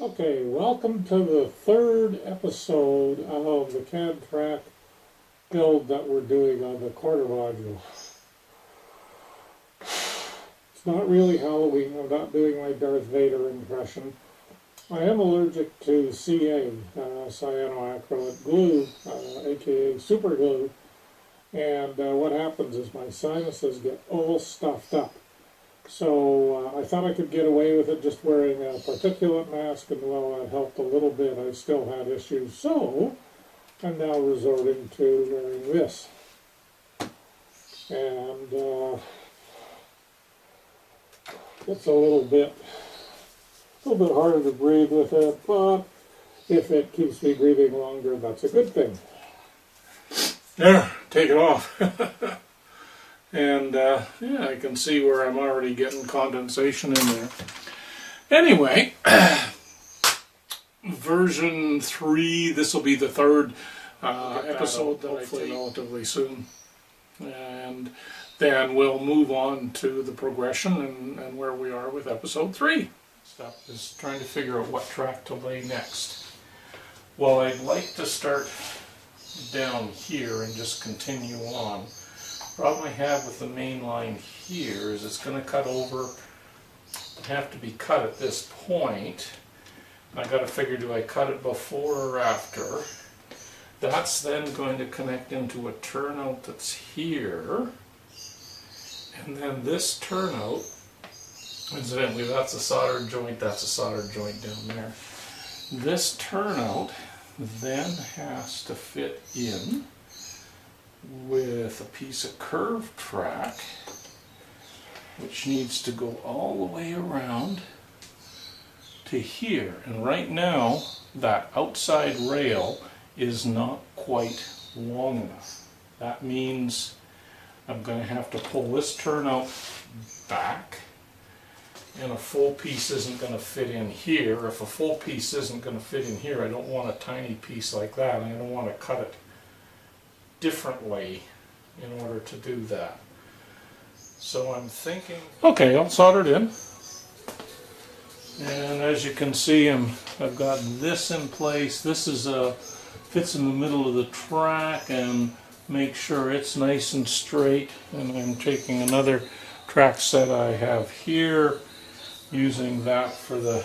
Okay, welcome to the third episode of the Cantrak build that we're doing on the quarter module. It's not really Halloween. I'm not doing my Darth Vader impression. I am allergic to CA, cyanoacrylate glue, aka super glue, and what happens is my sinuses get all stuffed up. So I thought I could get away with it just wearing a particulate mask, and while that helped a little bit, I still had issues. So I'm now resorting to wearing this. And it's a little bit harder to breathe with it, but if it keeps me breathing longer, that's a good thing. There, take it off. And yeah, I can see where I'm already getting condensation in there. Anyway, version 3, this will be the third episode, hopefully relatively soon. And then we'll move on to the progression and where we are with episode 3. Step is trying to figure out what track to lay next. Well, I'd like to start down here and just continue on. Problem I have with the main line here is it's going to cut over, have to be cut at this point. I got to figure, do I cut it before or after? That's then going to connect into a turnout that's here. And then this turnout, incidentally, that's a soldered joint, that's a soldered joint down there. This turnout then has to fit in with a piece of curved track, which needs to go all the way around to here. And right now, that outside rail is not quite long enough. That means I'm going to have to pull this turnout back, and a full piece isn't going to fit in here. If a full piece isn't going to fit in here, I don't want a tiny piece like that, and I don't want to cut it differently in order to do that. So I'm thinking, okay, I'll solder it in, and as you can see, I've got this in place. This is fits in the middle of the track and make sure it's nice and straight. And I'm taking another track set I have here, using that for the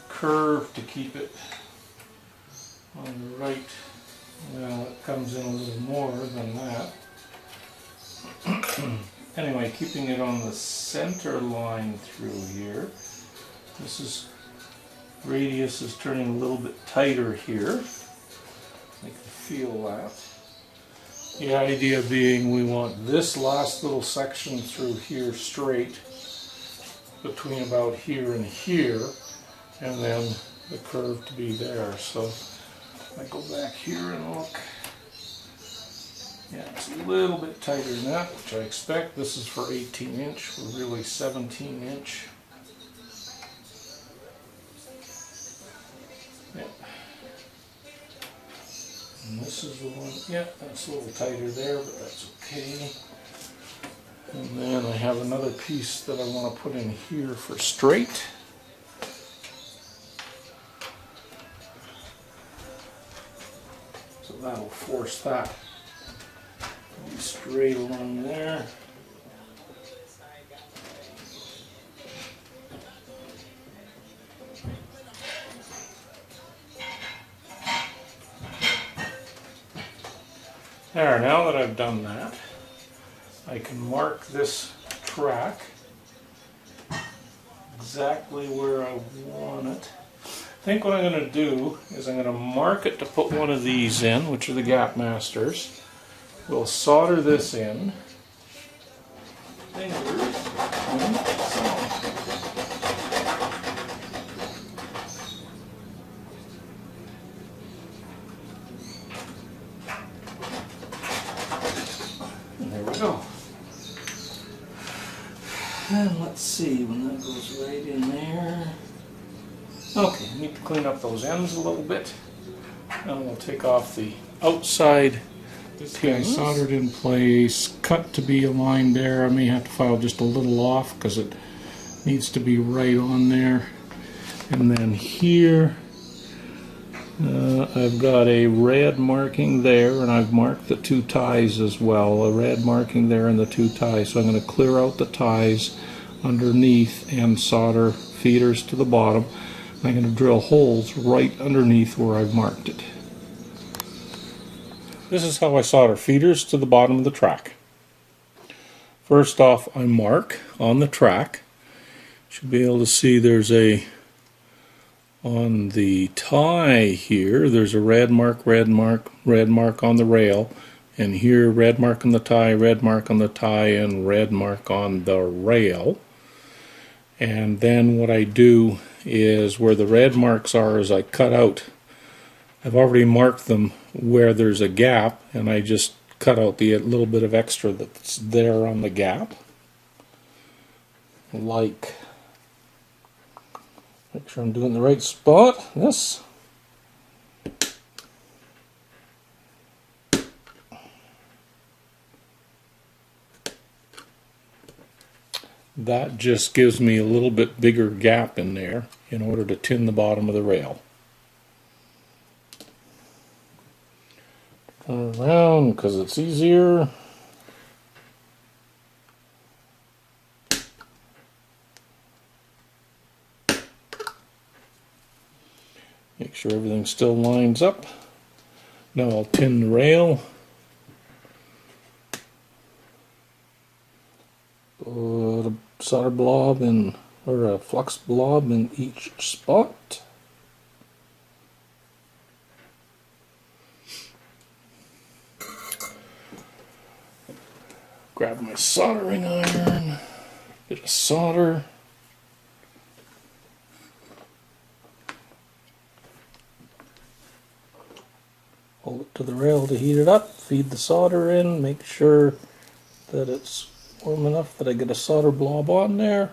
curve to keep it on the right. Well, it comes in a little more than that. Anyway, keeping it on the center line through here. This is, radius is turning a little bit tighter here. I can feel that. The idea being we want this last little section through here straight, between about here and here, and then the curve to be there. So I go back here and look. Yeah, it's a little bit tighter than that, which I expect. This is for 18 inch. We're really 17 inch. Yeah. And this is the one, yeah, that's a little tighter there, but that's okay. And then I have another piece that I want to put in here for straight. So that'll force that to be straight along there. There, now that I've done that, I can mark this track exactly where I want it. I think what I'm going to do is I'm going to mark it to put one of these in, which are the gap masters. We'll solder this in. Fingers and there we go. And let's see when that goes right in there. Okay, I need to clean up those ends a little bit. And we'll take off the outside. This guy soldered in place, cut to be aligned there. I may have to file just a little off because it needs to be right on there. And then here I've got a red marking there, and I've marked the two ties as well. A red marking there and the two ties. So I'm going to clear out the ties underneath and solder feeders to the bottom. I'm going to drill holes right underneath where I've marked it. This is how I solder feeders to the bottom of the track. First off, I mark on the track. Should be able to see there's a, on the tie here, there's a red mark on the rail, and here red mark on the tie, and red mark on the rail. And then what I do is where the red marks are is I cut out, I've already marked them where there's a gap, and I just cut out the little bit of extra that's there on the gap. Like, make sure I'm doing the right spot. This. That just gives me a little bit bigger gap in there in order to tin the bottom of the rail. Turn around because it's easier. Make sure everything still lines up. Now I'll tin the rail. Put a solder blob in, or a flux blob in each spot. Grab my soldering iron, bit of solder. Hold it to the rail to heat it up, feed the solder in, make sure that it's warm enough that I get a solder blob on there.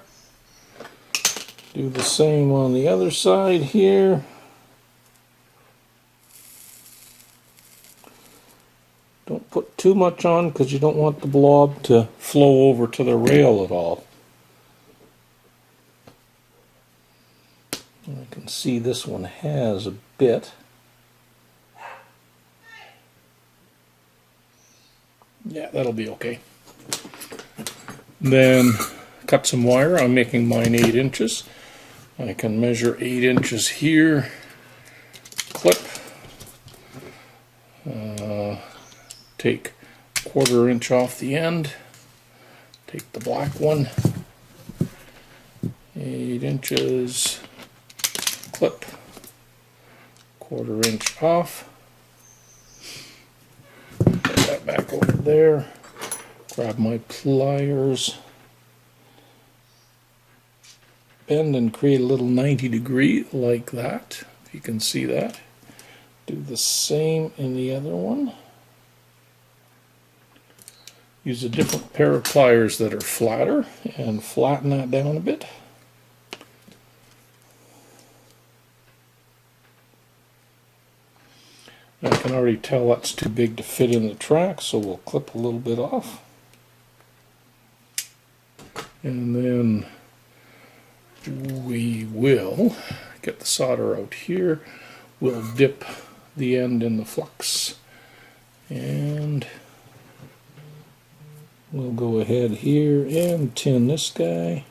Do the same on the other side here. Don't put too much on because you don't want the blob to flow over to the rail at all. And I can see this one has a bit. Yeah, that'll be okay. Then cut some wire. I'm making mine 8 inches. I can measure 8 inches here. Clip. Take 1/4 inch off the end. Take the black one. 8 inches. Clip. 1/4 inch off. Put that back over there. Grab my pliers. Bend and create a little 90-degree like that. If you can see that. Do the same in the other one. Use a different pair of pliers that are flatter and flatten that down a bit. I can already tell that's too big to fit in the track, so we'll clip a little bit off. And then we will get the solder out here. We'll dip the end in the flux, and we'll go ahead here and tin this guy.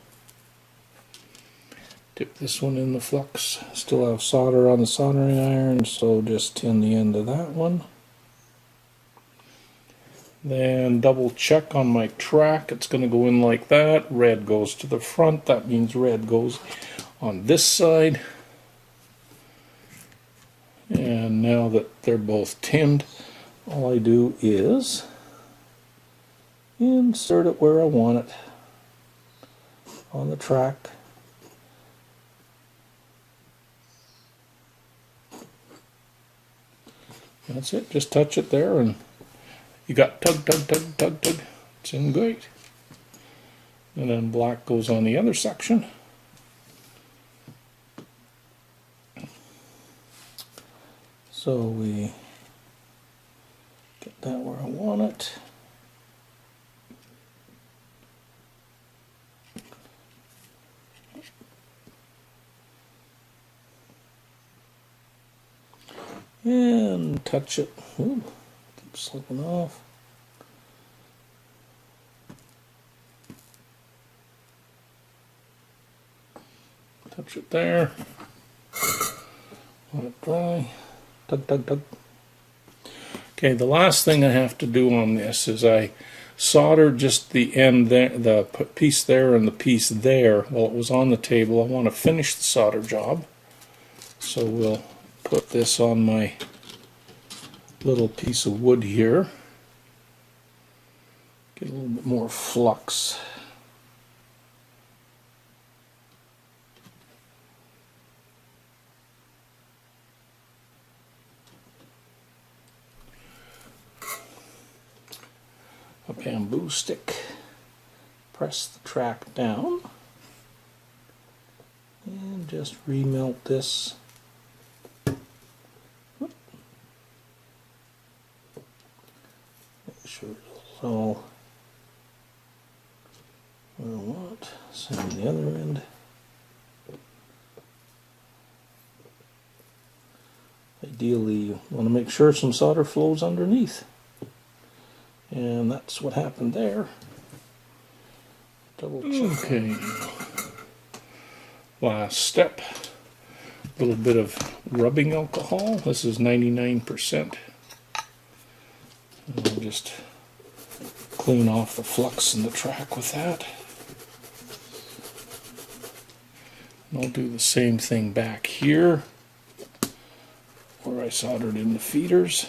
Dip this one in the flux. Still have solder on the soldering iron, so just tin the end of that one. Then double check on my track. It's going to go in like that. Red goes to the front. That means red goes on this side. And now that they're both tinned, all I do is insert it where I want it on the track. That's it. Just touch it there and you got tug, tug, tug, tug, tug. It's in great. And then black goes on the other section. So we get that where I want it. and touch it. Ooh, keeps slipping off. Touch it there. Let it dry. Tug, tug, tug. Okay, the last thing I have to do on this is I soldered just the end there, the piece there and the piece there while it was on the table. I want to finish the solder job. So we'll put this on my little piece of wood here. Get a little bit more flux. A bamboo stick. Press the track down and just remelt this. Make sure it's all where I want. Same the other end. Ideally, you want to make sure some solder flows underneath. And that's what happened there. Double check. Okay. Last step. A little bit of rubbing alcohol. This is 99%. And I'll just clean off the flux in the track with that. And I'll do the same thing back here where I soldered in the feeders.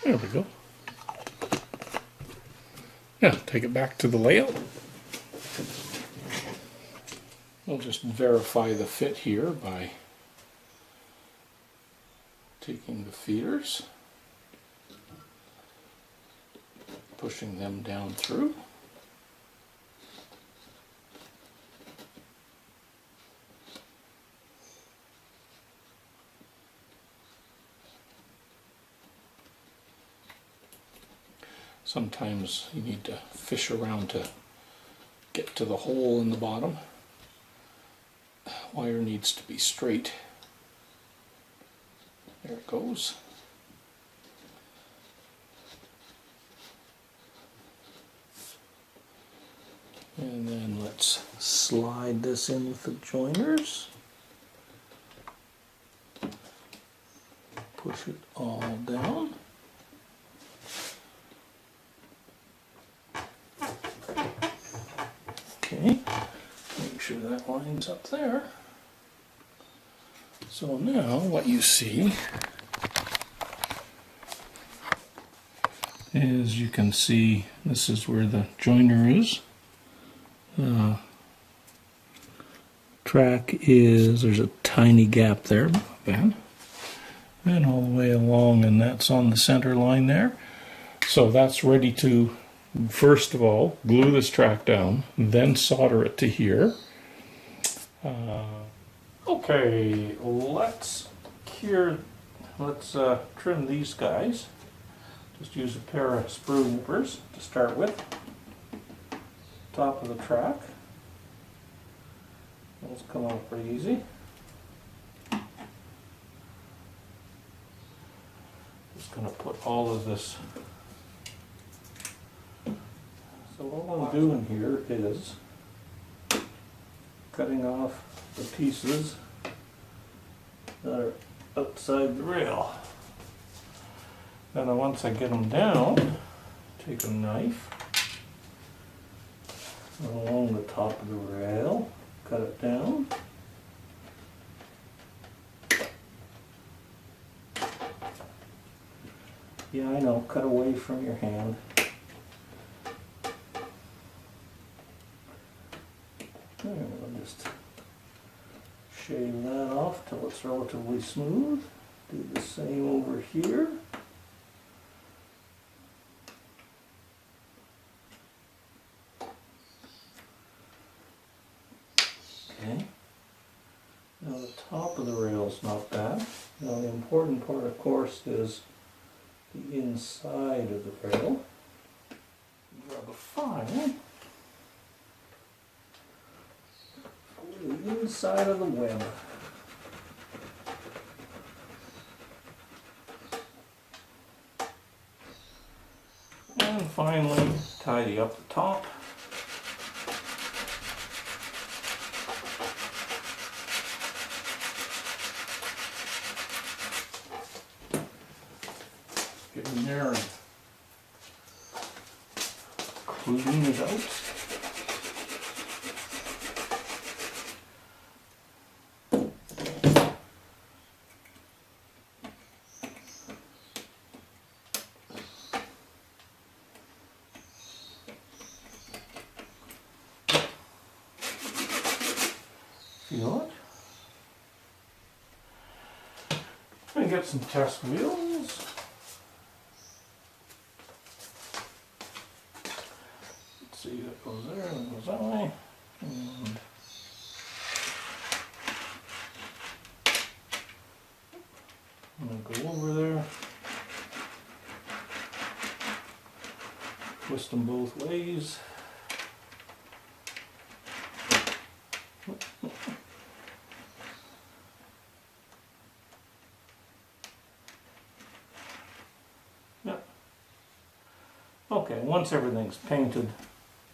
There we go. Now take it back to the layout. We'll just verify the fit here by taking the feeders, pushing them down through. Sometimes you need to fish around to get to the hole in the bottom. Wire needs to be straight. There it goes. And then let's slide this in with the joiners. Push it all down. Okay, make sure that lines up there. So now what you see is you can see this is where the joiner is. Track is, there's a tiny gap there, and all the way along, and that's on the center line there. So that's ready to, first of all, glue this track down, then solder it to here. Okay, let's trim these guys. Just use a pair of sprue nippers to start with. Top of the track. Those come out pretty easy. Just going to put all of this. So what I'm doing here is cutting off the pieces that are outside the rail. Then once I get them down, take a knife along the top of the rail, cut it down. Yeah, I know, cut away from your hand. I'll just shave that off till it's relatively smooth. Do the same over here. Okay. Now the top of the rail is not bad. Now the important part, of course, is the inside of the rail. Grab a file. inside of the web. And finally, tidy up the top. Get in there and clean it out. Feel it. And get some test wheels. Let's see, that goes there and that goes that way. And I'm going to go over there. Twist them both ways. Okay, once everything's painted,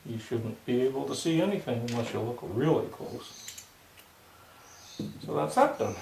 you shouldn't be able to see anything unless you look really close. So that's that done.